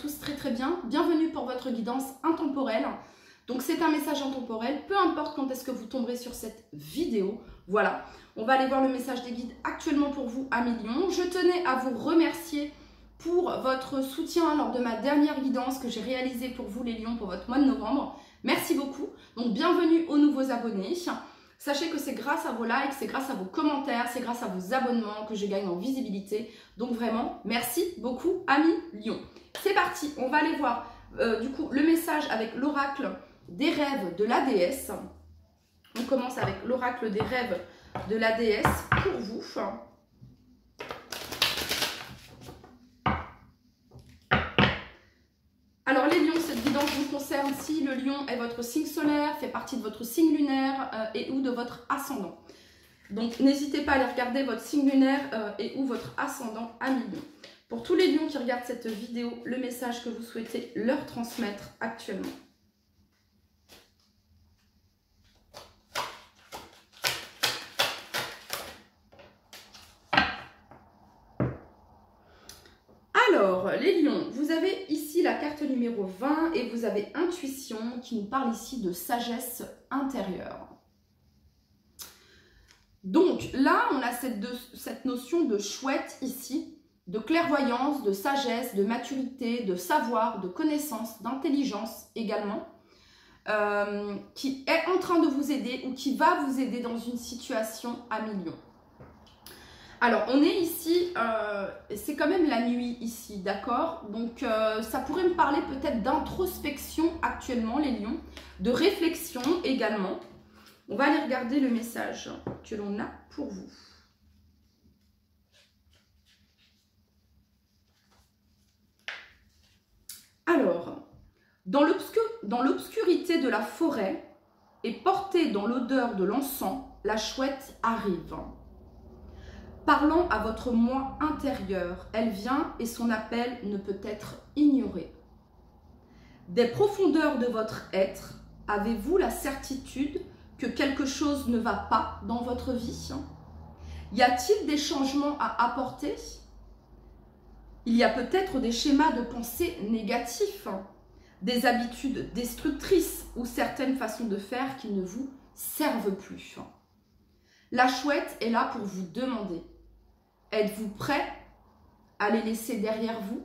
tous très très bien. Bienvenue pour votre guidance intemporelle. Donc c'est un message intemporel, peu importe quand est-ce que vous tomberez sur cette vidéo. Voilà, on va aller voir le message des guides actuellement pour vous, amis Lions. Je tenais à vous remercier pour votre soutien lors de ma dernière guidance que j'ai réalisée pour vous les Lions pour votre mois de novembre. Merci beaucoup. Donc bienvenue aux nouveaux abonnés. Sachez que c'est grâce à vos likes, c'est grâce à vos commentaires, c'est grâce à vos abonnements que je gagne en visibilité. Donc vraiment, merci beaucoup, amis Lions. C'est parti, on va aller voir du coup le message avec l'oracle des rêves de la déesse. On commence avec l'oracle des rêves de la déesse pour vous. Alors les lions, cette guidance vous concerne si le lion est votre signe solaire, fait partie de votre signe lunaire et ou de votre ascendant. Donc n'hésitez pas à aller regarder votre signe lunaire et ou votre ascendant, amis lions. Pour tous les lions qui regardent cette vidéo, le message que vous souhaitez leur transmettre actuellement. Alors, les lions, vous avez ici la carte numéro 20 et vous avez intuition qui nous parle ici de sagesse intérieure. Donc là, on a cette notion de chouette ici, de clairvoyance, de sagesse, de maturité, de savoir, de connaissance, d'intelligence également, qui est en train de vous aider ou qui va vous aider dans une situation à millions. Alors, on est ici, c'est quand même la nuit ici, d'accord? Donc, ça pourrait me parler peut-être d'introspection actuellement, les lions, de réflexion également. On va aller regarder le message que l'on a pour vous. Alors, dans l'obscurité de la forêt et portée dans l'odeur de l'encens, la chouette arrive. Parlant à votre moi intérieur, elle vient et son appel ne peut être ignoré. Des profondeurs de votre être, avez-vous la certitude que quelque chose ne va pas dans votre vie? Y a-t-il des changements à apporter? Il y a peut-être des schémas de pensée négatifs, des habitudes destructrices ou certaines façons de faire qui ne vous servent plus. La chouette est là pour vous demander: êtes-vous prêt à les laisser derrière vous?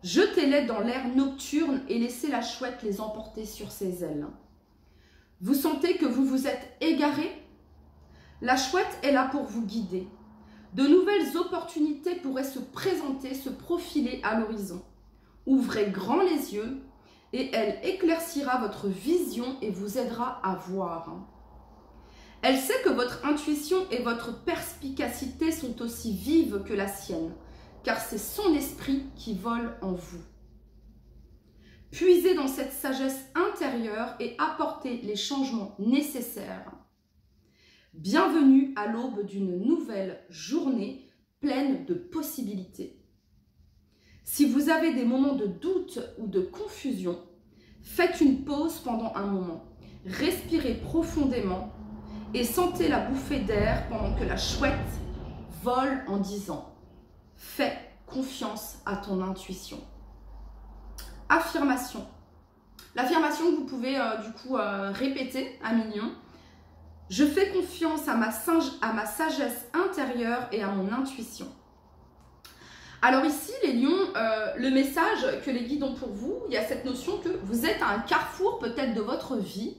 Jetez-les dans l'air nocturne et laissez la chouette les emporter sur ses ailes. Vous sentez que vous vous êtes égaré? La chouette est là pour vous guider. De nouvelles opportunités pourraient se présenter, se profiler à l'horizon. Ouvrez grand les yeux et elle éclaircira votre vision et vous aidera à voir. Elle sait que votre intuition et votre perspicacité sont aussi vives que la sienne, car c'est son esprit qui vole en vous. Puisez dans cette sagesse intérieure et apportez les changements nécessaires. Bienvenue à l'aube d'une nouvelle journée pleine de possibilités. Si vous avez des moments de doute ou de confusion, faites une pause pendant un moment. Respirez profondément et sentez la bouffée d'air pendant que la chouette vole en disant « Fais confiance à ton intuition ». Affirmation. L'affirmation que vous pouvez du coup répéter à millions. Je fais confiance à ma sagesse intérieure et à mon intuition. Alors ici, les lions, le message que les guides ont pour vous, il y a cette notion que vous êtes à un carrefour peut-être de votre vie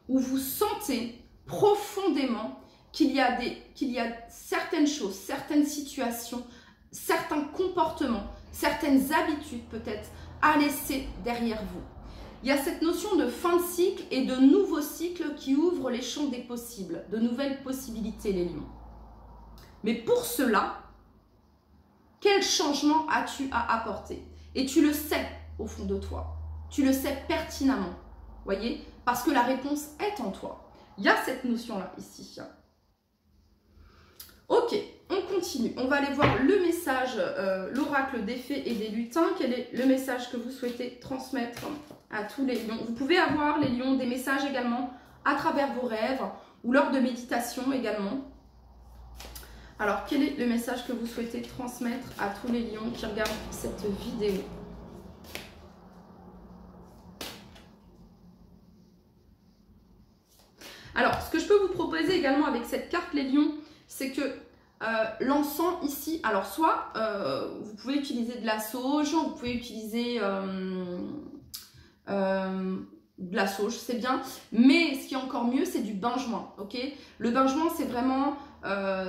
où vous sentez profondément qu'il y a certaines choses, certaines situations, certains comportements, certaines habitudes peut-être à laisser derrière vous. Il y a cette notion de fin de cycle et de nouveau cycle qui ouvre les champs des possibles, de nouvelles possibilités, les lions. Mais pour cela, quel changement as-tu à apporter? Et tu le sais au fond de toi, tu le sais pertinemment, voyez, parce que la réponse est en toi. Il y a cette notion-là ici. Ok, on continue. On va aller voir le message, l'oracle des fées et des lutins. Quel est le message que vous souhaitez transmettre à tous les lions? Vous pouvez avoir, les lions, des messages également à travers vos rêves ou lors de méditation également. Alors, quel est le message que vous souhaitez transmettre à tous les lions qui regardent cette vidéo? Alors, ce que je peux vous proposer également avec cette carte, les lions, c'est que l'encens ici, alors soit vous pouvez utiliser de la sauge, vous pouvez utiliser de la sauge, c'est bien, mais ce qui est encore mieux, c'est du benjoin, ok? Le benjoin, c'est vraiment,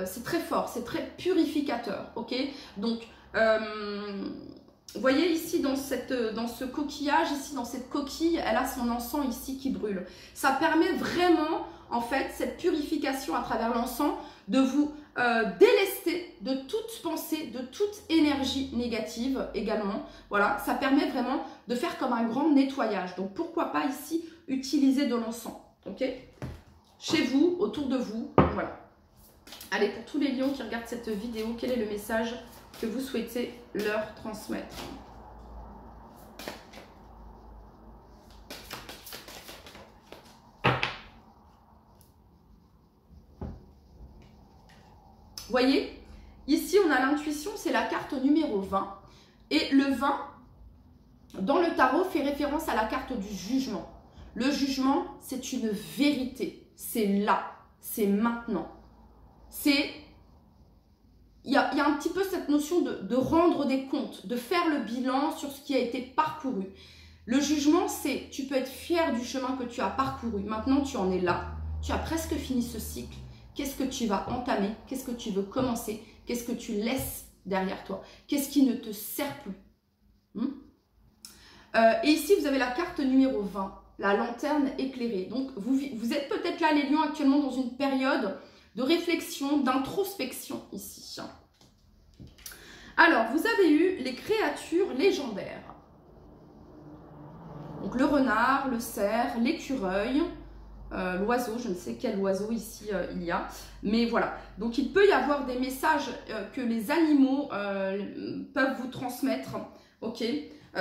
c'est très fort, c'est très purificateur, ok? Donc, vous voyez ici dans ce coquillage, ici dans cette coquille, elle a son encens ici qui brûle. Ça permet vraiment, en fait, cette purification à travers l'encens, de vous délester de toute pensée, de toute énergie négative également. Voilà, ça permet vraiment de faire comme un grand nettoyage. Donc pourquoi pas ici utiliser de l'encens, ok? Chez vous, autour de vous, voilà. Allez, pour tous les lions qui regardent cette vidéo, quel est le message que vous souhaitez leur transmettre? Voyez, ici on a l'intuition, c'est la carte numéro 20. Et le 20, dans le tarot, fait référence à la carte du jugement. Le jugement, c'est une vérité. C'est là, c'est maintenant. Il y a un petit peu cette notion de rendre des comptes, de faire le bilan sur ce qui a été parcouru. Le jugement, c'est tu peux être fier du chemin que tu as parcouru. Maintenant, tu en es là. Tu as presque fini ce cycle. Qu'est-ce que tu vas entamer? Qu'est-ce que tu veux commencer? Qu'est-ce que tu laisses derrière toi? Qu'est-ce qui ne te sert plus? Et ici, vous avez la carte numéro 20, la lanterne éclairée. Donc, vous êtes peut-être là, les lions, actuellement dans une période de réflexion, d'introspection ici. Alors, vous avez eu les créatures légendaires. Donc, le renard, le cerf, l'écureuil, l'oiseau, je ne sais quel oiseau ici il y a, mais voilà. Donc il peut y avoir des messages que les animaux peuvent vous transmettre, ok?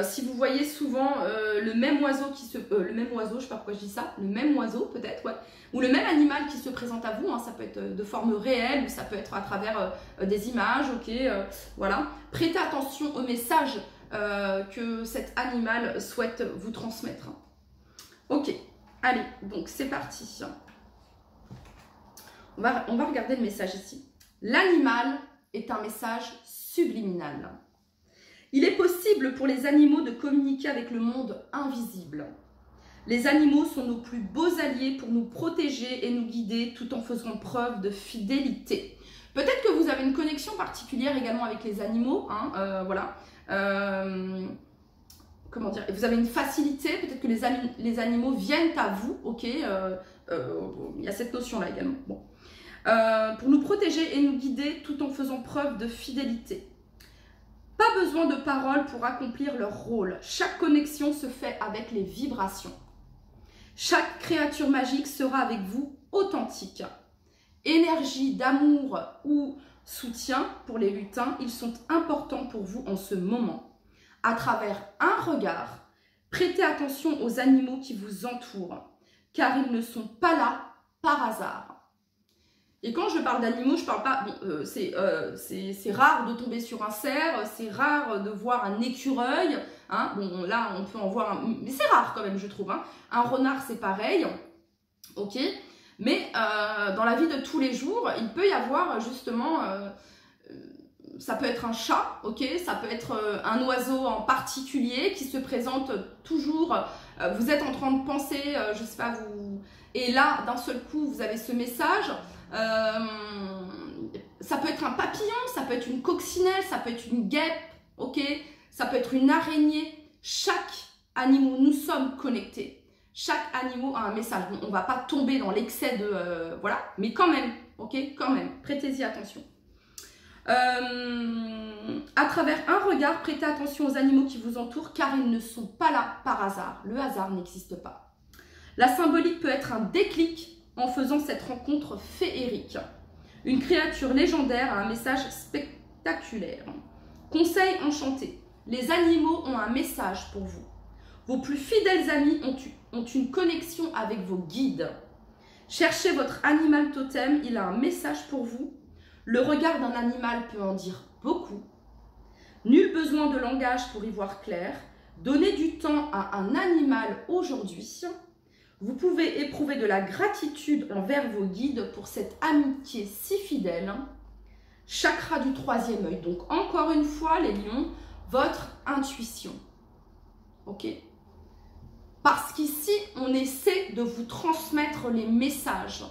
Si vous voyez souvent le même oiseau qui se... le même oiseau, je ne sais pas pourquoi je dis ça, le même oiseau peut-être, ouais, ou le même animal qui se présente à vous, hein, ça peut être de forme réelle, ou ça peut être à travers des images, ok? Voilà. Prêtez attention aux messages que cet animal souhaite vous transmettre. Ok. Allez, donc c'est parti. On va regarder le message ici. L'animal est un message subliminal. Il est possible pour les animaux de communiquer avec le monde invisible. Les animaux sont nos plus beaux alliés pour nous protéger et nous guider tout en faisant preuve de fidélité. Peut-être que vous avez une connexion particulière également avec les animaux, hein, voilà. Comment dire, vous avez une facilité, peut-être que les animaux viennent à vous, ok, il y a cette notion-là également. Bon. Pour nous protéger et nous guider tout en faisant preuve de fidélité. Pas besoin de paroles pour accomplir leur rôle. Chaque connexion se fait avec les vibrations. Chaque créature magique sera avec vous authentique. Énergie d'amour ou soutien pour les lutins, ils sont importants pour vous en ce moment. À travers un regard, prêtez attention aux animaux qui vous entourent, car ils ne sont pas là par hasard. Et quand je parle d'animaux, je parle pas... Bon, c'est rare de tomber sur un cerf, c'est rare de voir un écureuil. Hein, bon, là, on peut en voir un... Mais c'est rare quand même, je trouve. Hein. Un renard, c'est pareil. Ok. Mais dans la vie de tous les jours, il peut y avoir justement... ça peut être un chat, ok, ça peut être un oiseau en particulier qui se présente toujours, vous êtes en train de penser, je sais pas, vous... Et là, d'un seul coup, vous avez ce message, ça peut être un papillon, ça peut être une coccinelle, ça peut être une guêpe, ok, ça peut être une araignée. Chaque animal, nous sommes connectés. Chaque animal a un message. Bon, on ne va pas tomber dans l'excès de... voilà, mais quand même, ok, quand même, prêtez-y attention. À travers un regard, prêtez attention aux animaux qui vous entourent car ils ne sont pas là par hasard. Le hasard n'existe pas. La symbolique peut être un déclic en faisant cette rencontre féerique. Une créature légendaire a un message spectaculaire. Conseil enchanté. Les animaux ont un message pour vous. Vos plus fidèles amis ont une connexion avec vos guides. Cherchez votre animal totem, il a un message pour vous. Le regard d'un animal peut en dire beaucoup. Nul besoin de langage pour y voir clair. Donnez du temps à un animal aujourd'hui. Vous pouvez éprouver de la gratitude envers vos guides pour cette amitié si fidèle. Chakra du troisième œil. Donc, encore une fois, les lions, votre intuition. Ok? Parce qu'ici, on essaie de vous transmettre les messages.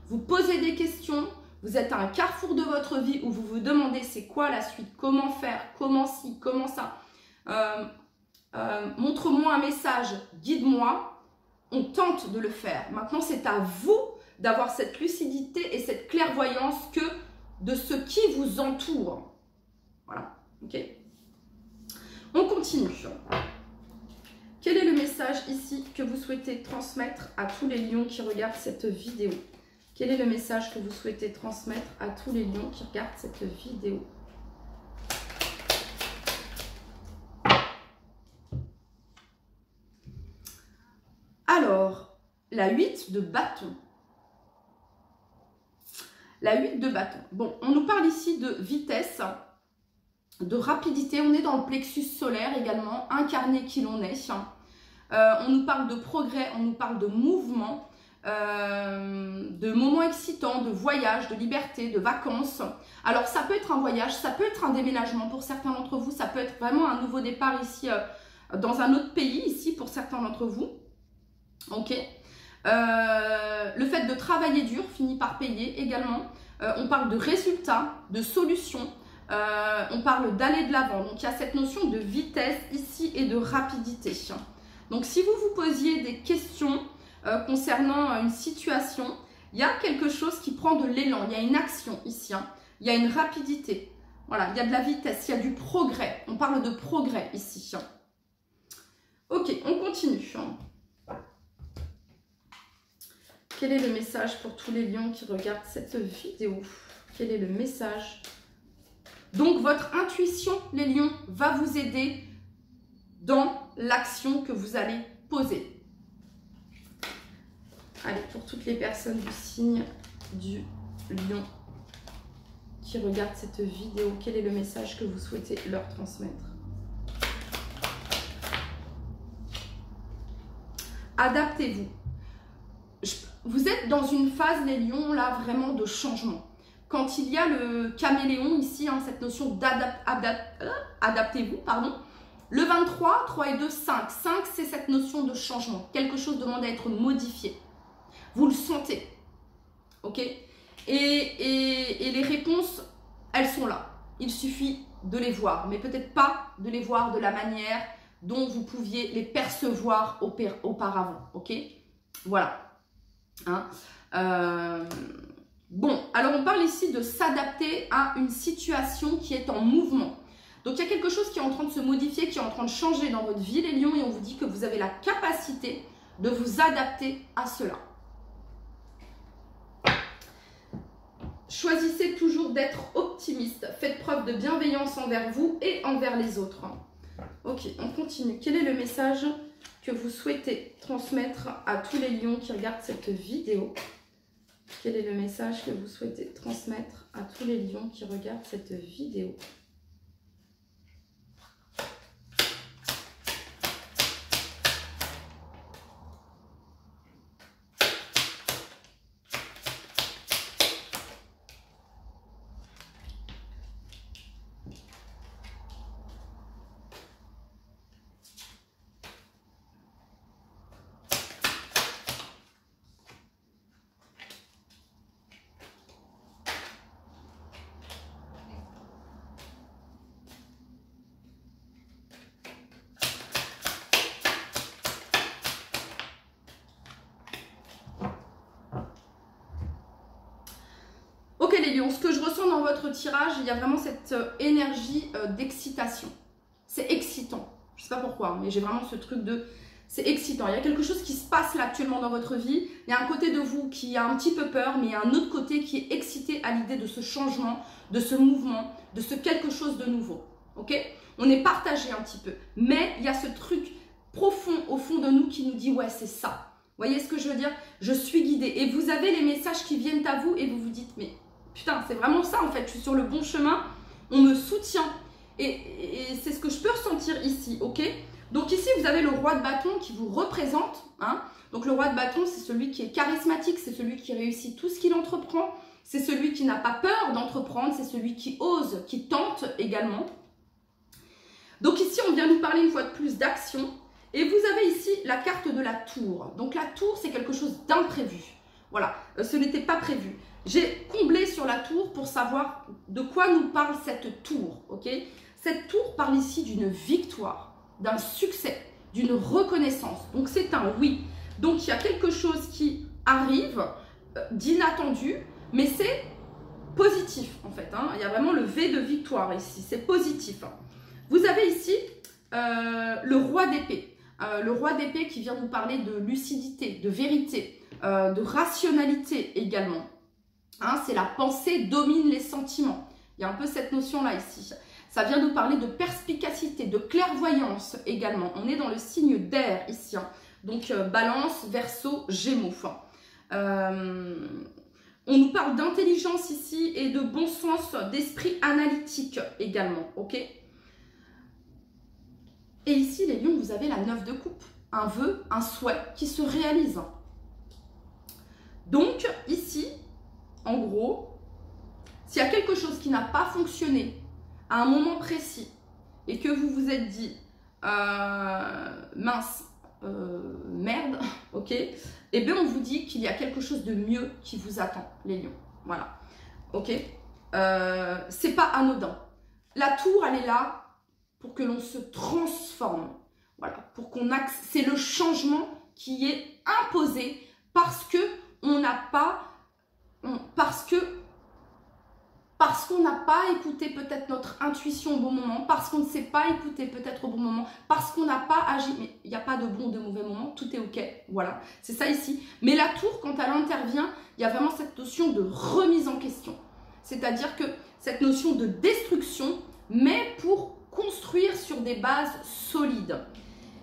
Vous posez des questions, vous êtes à un carrefour de votre vie où vous vous demandez c'est quoi la suite, comment faire, comment ci, comment ça. Montre-moi un message, guide-moi. On tente de le faire. Maintenant, c'est à vous d'avoir cette lucidité et cette clairvoyance que de ce qui vous entoure. Voilà, ok? On continue. Quel est le message ici que vous souhaitez transmettre à tous les lions qui regardent cette vidéo? Quel est le message que vous souhaitez transmettre à tous les lions qui regardent cette vidéo? Alors, la 8 de bâton. La 8 de bâton. Bon, on nous parle ici de vitesse, de rapidité. On est dans le plexus solaire également, incarné qui l'on est. On nous parle de progrès, on nous parle de mouvement, de moments excitants, de voyage, de liberté, de vacances. Alors, ça peut être un voyage, ça peut être un déménagement pour certains d'entre vous. Ça peut être vraiment un nouveau départ ici, dans un autre pays, ici, pour certains d'entre vous. Ok, le fait de travailler dur finit par payer également. On parle de résultats, de solutions, on parle d'aller de l'avant. Donc il y a cette notion de vitesse ici et de rapidité. Donc si vous vous posiez des questions concernant une situation, il y a quelque chose qui prend de l'élan, il y a une action ici, il y a une rapidité, voilà, il y a de la vitesse, il y a du progrès. On parle de progrès ici. Ok, on continue. Quel est le message pour tous les lions qui regardent cette vidéo? Quel est le message? Donc, votre intuition, les lions, va vous aider dans l'action que vous allez poser. Allez, pour toutes les personnes du signe du lion qui regardent cette vidéo, quel est le message que vous souhaitez leur transmettre? Adaptez-vous. Vous êtes dans une phase, les lions, là, vraiment de changement. Quand il y a le caméléon ici, cette notion d'adaptez-vous, pardon. Le 23, 3 et 2, 5. 5, c'est cette notion de changement. Quelque chose demande à être modifié. Vous le sentez. Ok? Et les réponses, elles sont là. Il suffit de les voir, mais peut-être pas de les voir de la manière dont vous pouviez les percevoir auparavant. Ok? Voilà. Bon, alors on parle ici de s'adapter à une situation qui est en mouvement. Donc il y a quelque chose qui est en train de se modifier, qui est en train de changer dans votre vie, les lions, et on vous dit que vous avez la capacité de vous adapter à cela. Choisissez toujours d'être optimiste. Faites preuve de bienveillance envers vous et envers les autres. Ok, on continue. Quel est le message que vous souhaitez transmettre à tous les lions qui regardent cette vidéo? Quel est le message que vous souhaitez transmettre à tous les lions qui regardent cette vidéo? Ok les lions, ce que je ressens dans votre tirage, il y a vraiment cette énergie d'excitation. C'est excitant. Je ne sais pas pourquoi, mais j'ai vraiment ce truc de... C'est excitant. Il y a quelque chose qui se passe là actuellement dans votre vie. Il y a un côté de vous qui a un petit peu peur, mais il y a un autre côté qui est excité à l'idée de ce changement, de ce mouvement, de ce quelque chose de nouveau. Ok? On est partagé un petit peu. Mais il y a ce truc profond au fond de nous qui nous dit « ouais, c'est ça ». Vous voyez ce que je veux dire? Je suis guidée. Et vous avez les messages qui viennent à vous et vous vous dites « mais putain, c'est vraiment ça en fait, je suis sur le bon chemin, on me soutient. » Et c'est ce que je peux ressentir ici, ok? Donc ici, vous avez le roi de bâton qui vous représente. Hein. Donc le roi de bâton, c'est celui qui est charismatique, c'est celui qui réussit tout ce qu'il entreprend. C'est celui qui n'a pas peur d'entreprendre, c'est celui qui ose, qui tente également. Donc ici, on vient nous parler une fois de plus d'action. Et vous avez ici la carte de la tour. Donc la tour, c'est quelque chose d'imprévu. Voilà, ce n'était pas prévu. J'ai comblé sur la tour pour savoir de quoi nous parle cette tour. Okay, cette tour parle ici d'une victoire, d'un succès, d'une reconnaissance. Donc c'est un oui. Donc il y a quelque chose qui arrive d'inattendu, mais c'est positif en fait. Hein. Il y a vraiment le V de victoire ici, c'est positif. Vous avez ici le roi d'épée. Le roi d'épée qui vient nous parler de lucidité, de vérité, de rationalité également. Hein, c'est la pensée domine les sentiments. Il y a un peu cette notion-là ici. Ça vient nous parler de perspicacité, de clairvoyance également. On est dans le signe d'air ici. Hein. Donc balance, verseau, gémeaux. On nous parle d'intelligence ici et de bon sens, d'esprit analytique également. Ok. Et ici, les lions, vous avez la 9 de coupe. Un vœu, un souhait qui se réalise. Donc, ici, en gros, s'il y a quelque chose qui n'a pas fonctionné à un moment précis et que vous vous êtes dit, mince, merde, ok, et bien on vous dit qu'il y a quelque chose de mieux qui vous attend, les lions. Voilà, ok. C'est pas anodin. La tour, elle est là pour que l'on se transforme. Voilà, pour qu'on c'est le changement qui est imposé parce que on n'a pas, parce qu'on n'a pas écouté peut-être notre intuition au bon moment, parce qu'on ne s'est pas écouté peut-être au bon moment, parce qu'on n'a pas agi. Mais il n'y a pas de bon ou de mauvais moment, tout est ok. Voilà, c'est ça ici. Mais la tour, quand elle intervient, il y a vraiment cette notion de remise en question. C'est-à-dire que cette notion de destruction, mais pour construire sur des bases solides.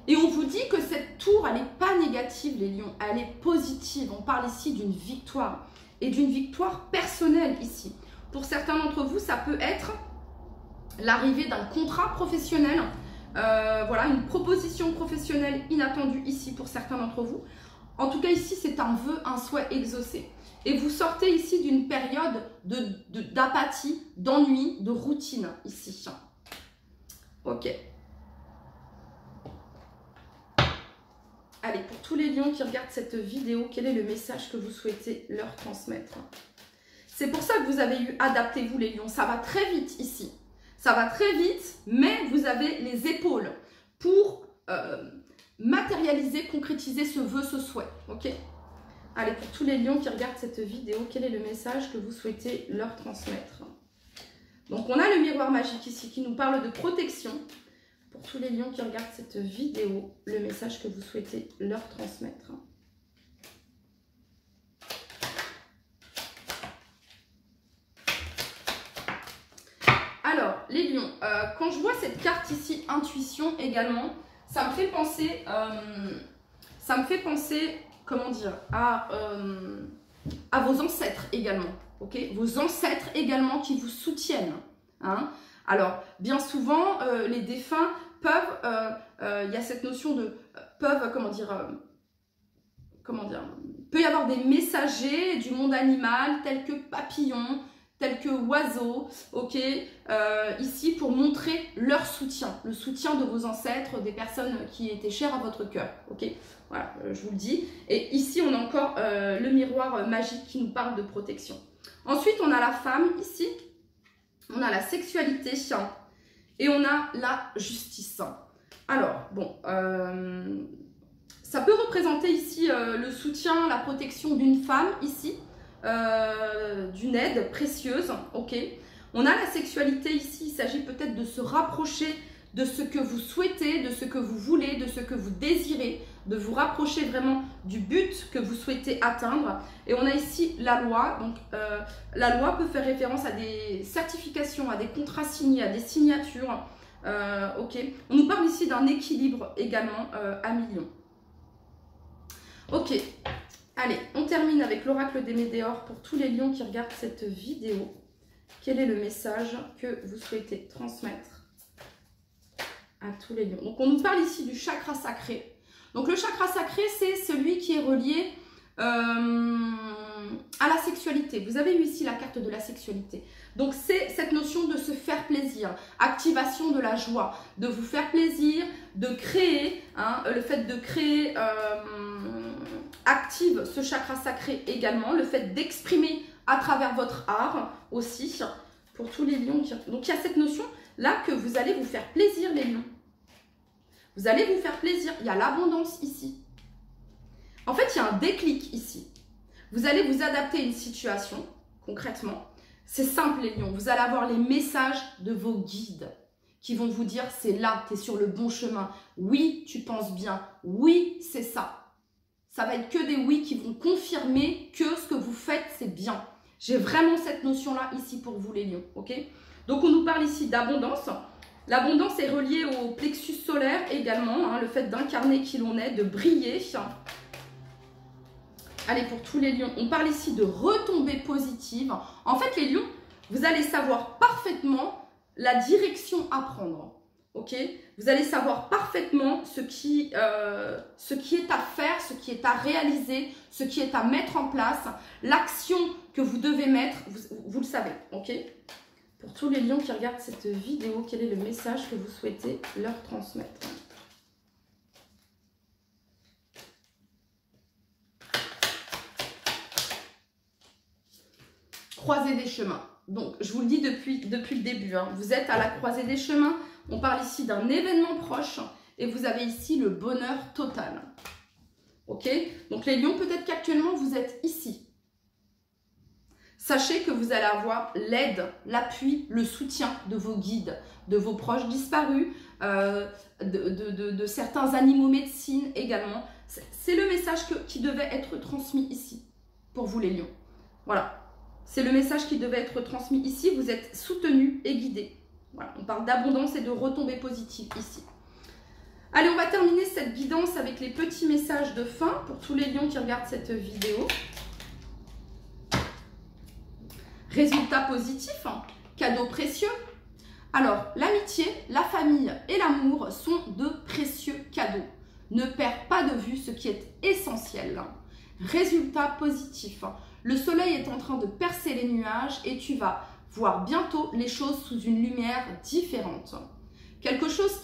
Et on vous dit que cette tour, elle n'est pas négative, les lions, elle est positive. On parle ici d'une victoire et d'une victoire personnelle ici. Pour certains d'entre vous, ça peut être l'arrivée d'un contrat professionnel, voilà, une proposition professionnelle inattendue ici pour certains d'entre vous. En tout cas, ici, c'est un vœu, un souhait exaucé. Et vous sortez ici d'une période d'apathie, d'ennui, de routine ici. Ok. Allez, pour tous les lions qui regardent cette vidéo, quel est le message que vous souhaitez leur transmettre? C'est pour ça que vous avez eu adaptez-vous les lions. Ça va très vite ici. Ça va très vite, mais vous avez les épaules pour matérialiser, concrétiser ce vœu, ce souhait. Ok? Allez, pour tous les lions qui regardent cette vidéo, quel est le message que vous souhaitez leur transmettre? Donc, on a le miroir magique ici qui nous parle de protection. Pour tous les lions qui regardent cette vidéo, le message que vous souhaitez leur transmettre. Alors, les lions, quand je vois cette carte ici, intuition également, ça me fait penser, comment dire, à vos ancêtres également, ok? Vos ancêtres également qui vous soutiennent, hein? Alors, bien souvent, les défunts peuvent, il y a cette notion de, peuvent, peut y avoir des messagers du monde animal, tels que papillons, tels que oiseaux, ok, ici pour montrer leur soutien, le soutien de vos ancêtres, des personnes qui étaient chères à votre cœur, ok, voilà, je vous le dis. Et ici, on a encore le miroir magique qui nous parle de protection. Ensuite, on a la femme ici. On a la sexualité et on a la justice. Alors, bon, ça peut représenter ici le soutien, la protection d'une femme ici, d'une aide précieuse, ok. On a la sexualité ici, il s'agit peut-être de se rapprocher de ce que vous souhaitez, de ce que vous voulez, de ce que vous désirez, de vous rapprocher vraiment du but que vous souhaitez atteindre. Et on a ici la loi. Donc, la loi peut faire référence à des certifications, à des contrats signés, à des signatures. Ok. On nous parle ici d'un équilibre également à millions. Ok. Allez, on termine avec l'oracle des Médéors pour tous les lions qui regardent cette vidéo. Quel est le message que vous souhaitez transmettre? à tous les lions. Donc, on nous parle ici du chakra sacré. Donc, le chakra sacré, c'est celui qui est relié à la sexualité. Vous avez eu ici la carte de la sexualité. Donc, c'est cette notion de se faire plaisir, activation de la joie, de vous faire plaisir, de créer, hein, le fait de créer active ce chakra sacré également, le fait d'exprimer à travers votre art aussi, pour tous les lions. Donc, il y a cette notion-là que vous allez vous faire plaisir, les lions. Vous allez vous faire plaisir. Il y a l'abondance ici. En fait, il y a un déclic ici. Vous allez vous adapter à une situation, concrètement. C'est simple, les lions. Vous allez avoir les messages de vos guides qui vont vous dire, c'est là, tu es sur le bon chemin. Oui, tu penses bien. Oui, c'est ça. Ça va être que des oui qui vont confirmer que ce que vous faites, c'est bien. J'ai vraiment cette notion-là ici pour vous, les lions. Ok? Donc, on nous parle ici d'abondance. L'abondance est reliée au plexus solaire également, hein, le fait d'incarner qui l'on est, de briller. Allez, pour tous les lions, on parle ici de retombées positives. En fait, les lions, vous allez savoir parfaitement la direction à prendre. Ok? Vous allez savoir parfaitement ce qui est à faire, ce qui est à réaliser, ce qui est à mettre en place, l'action que vous devez mettre, vous le savez. Ok? Pour tous les lions qui regardent cette vidéo, quel est le message que vous souhaitez leur transmettre? Croisée des chemins. Donc, je vous le dis depuis le début, hein, vous êtes à la croisée des chemins. On parle ici d'un événement proche et vous avez ici le bonheur total. Ok? Donc, les lions, peut-être qu'actuellement, vous êtes ici. Sachez que vous allez avoir l'aide, l'appui, le soutien de vos guides, de vos proches disparus, de certains animaux médecine également. C'est le message qui devait être transmis ici, pour vous les lions. Voilà, c'est le message qui devait être transmis ici. Vous êtes soutenus et guidés. Voilà, on parle d'abondance et de retombées positives ici. Allez, on va terminer cette guidance avec les petits messages de fin pour tous les lions qui regardent cette vidéo. Résultat positif, hein, cadeau précieux. Alors, l'amitié, la famille et l'amour sont de précieux cadeaux. Ne perds pas de vue ce qui est essentiel. Résultat positif. Le soleil est en train de percer les nuages et tu vas voir bientôt les choses sous une lumière différente. Quelque chose,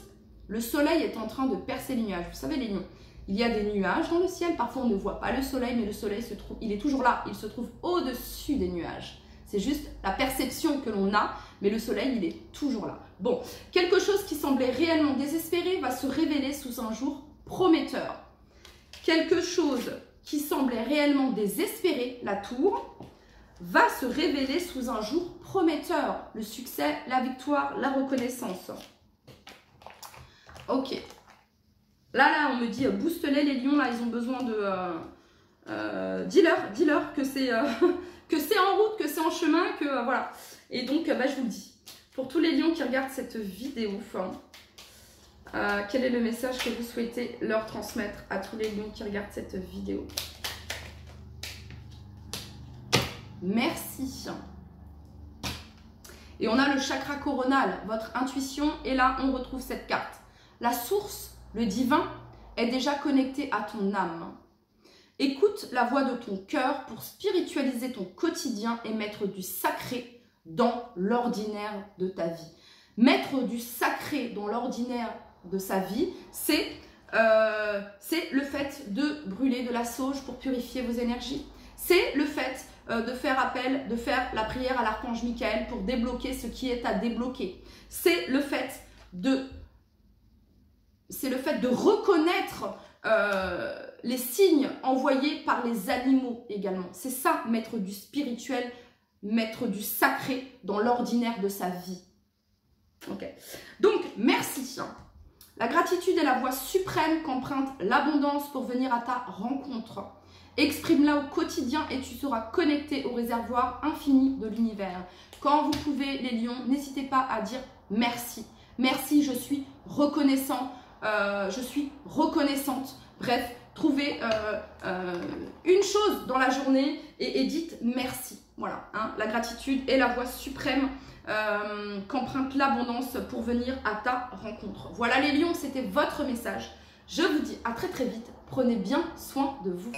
le soleil est en train de percer les nuages. Vous savez, les lions, il y a des nuages dans le ciel. Parfois, on ne voit pas le soleil, mais le soleil il est toujours là. Il se trouve au-dessus des nuages. C'est juste la perception que l'on a, mais le soleil, il est toujours là. Bon, quelque chose qui semblait réellement désespéré va se révéler sous un jour prometteur. Quelque chose qui semblait réellement désespéré, la tour, va se révéler sous un jour prometteur. Le succès, la victoire, la reconnaissance. Ok. Là, on me dit, booste-les, les lions, là, ils ont besoin de... dis-leur que c'est... que c'est en route, que c'est en chemin, que voilà. Et donc, je vous le dis. Pour tous les lions qui regardent cette vidéo, quel est le message que vous souhaitez leur transmettre à tous les lions qui regardent cette vidéo? Merci. Et on a le chakra coronal, votre intuition. Et là, on retrouve cette carte. La source, le divin, est déjà connectée à ton âme. Écoute la voix de ton cœur pour spiritualiser ton quotidien et mettre du sacré dans l'ordinaire de ta vie. Mettre du sacré dans l'ordinaire de sa vie, c'est le fait de brûler de la sauge pour purifier vos énergies. C'est le fait de faire la prière à l'archange Michael pour débloquer ce qui est à débloquer. C'est le fait de reconnaître les signes envoyés par les animaux également. C'est ça, mettre du spirituel, mettre du sacré dans l'ordinaire de sa vie. Ok. Donc, merci. La gratitude est la voie suprême qu'emprunte l'abondance pour venir à ta rencontre. Exprime-la au quotidien et tu seras connecté au réservoir infini de l'univers. Quand vous pouvez, les lions, n'hésitez pas à dire merci. Merci, je suis reconnaissant. Je suis reconnaissante. Bref, trouvez une chose dans la journée et dites merci. Voilà, hein, la gratitude est la voie suprême qu'emprunte l'abondance pour venir à ta rencontre. Voilà les lions, c'était votre message. Je vous dis à très très vite. Prenez bien soin de vous.